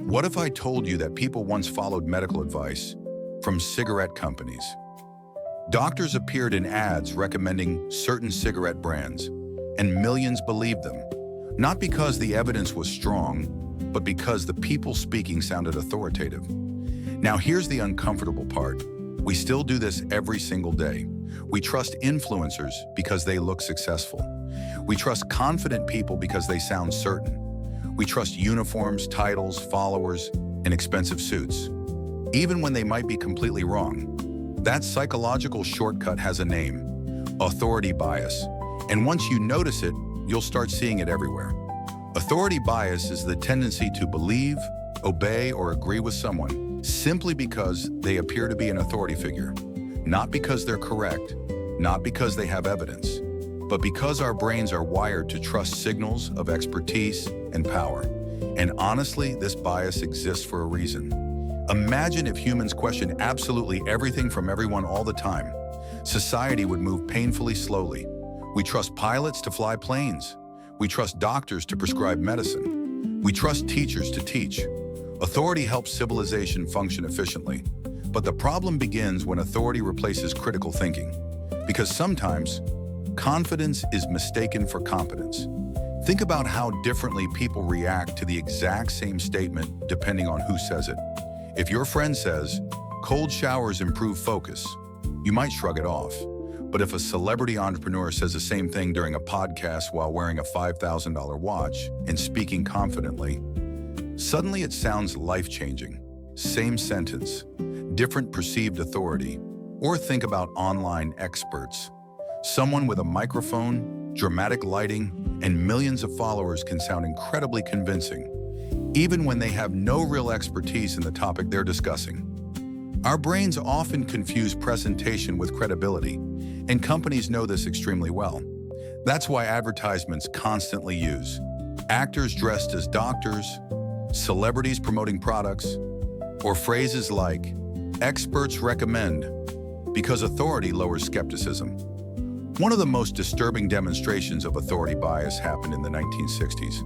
What if I told you that people once followed medical advice from cigarette companies? Doctors appeared in ads recommending certain cigarette brands, and millions believed them, not because the evidence was strong, but because the people speaking sounded authoritative. Now here's the uncomfortable part. We still do this every single day. We trust influencers because they look successful. We trust confident people because they sound certain. We trust uniforms, titles, followers, and expensive suits, even when they might be completely wrong. That psychological shortcut has a name: authority bias. And once you notice it, you'll start seeing it everywhere. Authority bias is the tendency to believe, obey, or agree with someone simply because they appear to be an authority figure. Not because they're correct, not because they have evidence, but because our brains are wired to trust signals of expertise and power. And honestly, this bias exists for a reason. Imagine if humans questioned absolutely everything from everyone all the time. Society would move painfully slowly. We trust pilots to fly planes. We trust doctors to prescribe medicine. We trust teachers to teach. Authority helps civilization function efficiently. But the problem begins when authority replaces critical thinking. Because sometimes, confidence is mistaken for competence. Think about how differently people react to the exact same statement depending on who says it. If your friend says, "Cold showers improve focus," you might shrug it off. But if a celebrity entrepreneur says the same thing during a podcast while wearing a $5,000 watch and speaking confidently, suddenly it sounds life-changing. Same sentence, different perceived authority. Or think about online experts. Someone with a microphone, dramatic lighting, and millions of followers can sound incredibly convincing, even when they have no real expertise in the topic they're discussing. Our brains often confuse presentation with credibility, and companies know this extremely well. That's why advertisements constantly use actors dressed as doctors, celebrities promoting products, or phrases like "experts recommend," because authority lowers skepticism. One of the most disturbing demonstrations of authority bias happened in the 1960s.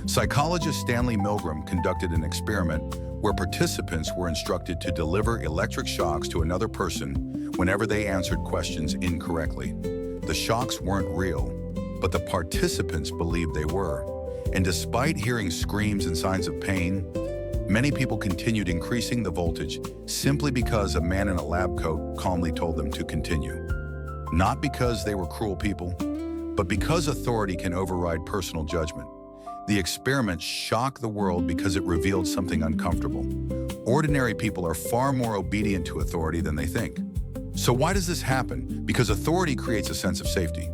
Psychologist Stanley Milgram conducted an experiment where participants were instructed to deliver electric shocks to another person whenever they answered questions incorrectly. The shocks weren't real, but the participants believed they were. And despite hearing screams and signs of pain, many people continued increasing the voltage simply because a man in a lab coat calmly told them to continue. Not because they were cruel people, but because authority can override personal judgment. The experiment shocked the world because it revealed something uncomfortable. Ordinary people are far more obedient to authority than they think. So why does this happen? Because authority creates a sense of safety.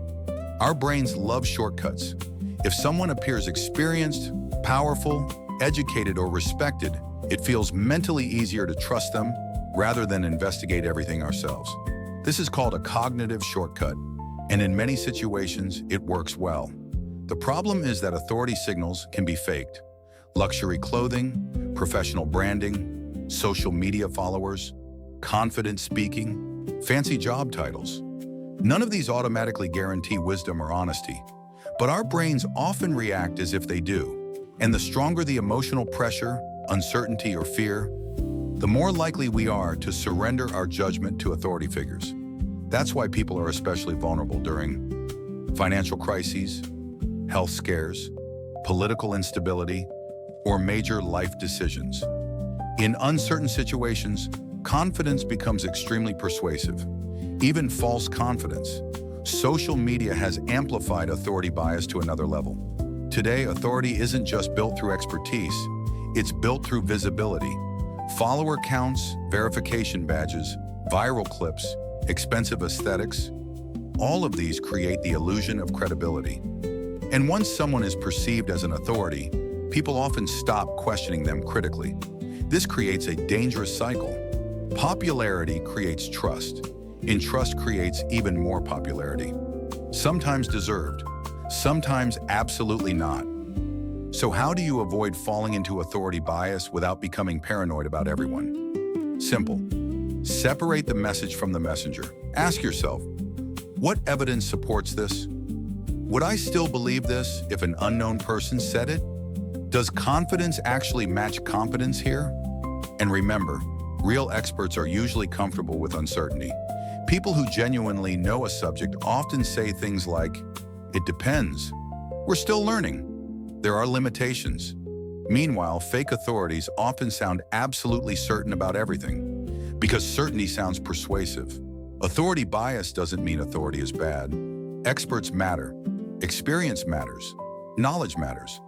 Our brains love shortcuts. If someone appears experienced, powerful, educated, or respected, it feels mentally easier to trust them rather than investigate everything ourselves. This is called a cognitive shortcut, and in many situations, it works well. The problem is that authority signals can be faked. Luxury clothing, professional branding, social media followers, confident speaking, fancy job titles. None of these automatically guarantee wisdom or honesty, but our brains often react as if they do. And the stronger the emotional pressure, uncertainty, or fear, the more likely we are to surrender our judgment to authority figures. That's why people are especially vulnerable during financial crises, health scares, political instability, or major life decisions. In uncertain situations, confidence becomes extremely persuasive, even false confidence. Social media has amplified authority bias to another level. Today, authority isn't just built through expertise, it's built through visibility. Follower counts, verification badges, viral clips, expensive aesthetics, all of these create the illusion of credibility. And once someone is perceived as an authority, people often stop questioning them critically. This creates a dangerous cycle. Popularity creates trust, and trust creates even more popularity. Sometimes deserved, sometimes absolutely not. So how do you avoid falling into authority bias without becoming paranoid about everyone? Simple. Separate the message from the messenger. Ask yourself, what evidence supports this? Would I still believe this if an unknown person said it? Does confidence actually match competence here? And remember, real experts are usually comfortable with uncertainty. People who genuinely know a subject often say things like, "It depends. We're still learning. There are limitations." Meanwhile, fake authorities often sound absolutely certain about everything, because certainty sounds persuasive. Authority bias doesn't mean authority is bad. Experts matter. Experience matters. Knowledge matters.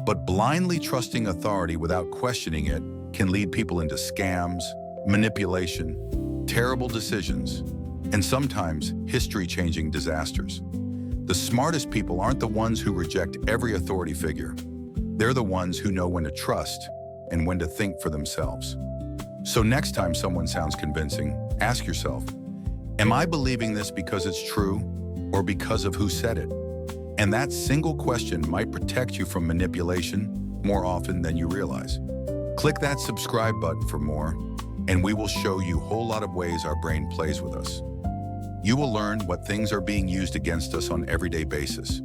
But blindly trusting authority without questioning it can lead people into scams, manipulation, terrible decisions, and sometimes history-changing disasters. The smartest people aren't the ones who reject every authority figure. They're the ones who know when to trust and when to think for themselves. So next time someone sounds convincing, ask yourself, am I believing this because it's true or because of who said it? And that single question might protect you from manipulation more often than you realize. Click that subscribe button for more, and we will show you a whole lot of ways our brain plays with us. You will learn what things are being used against us on an everyday basis.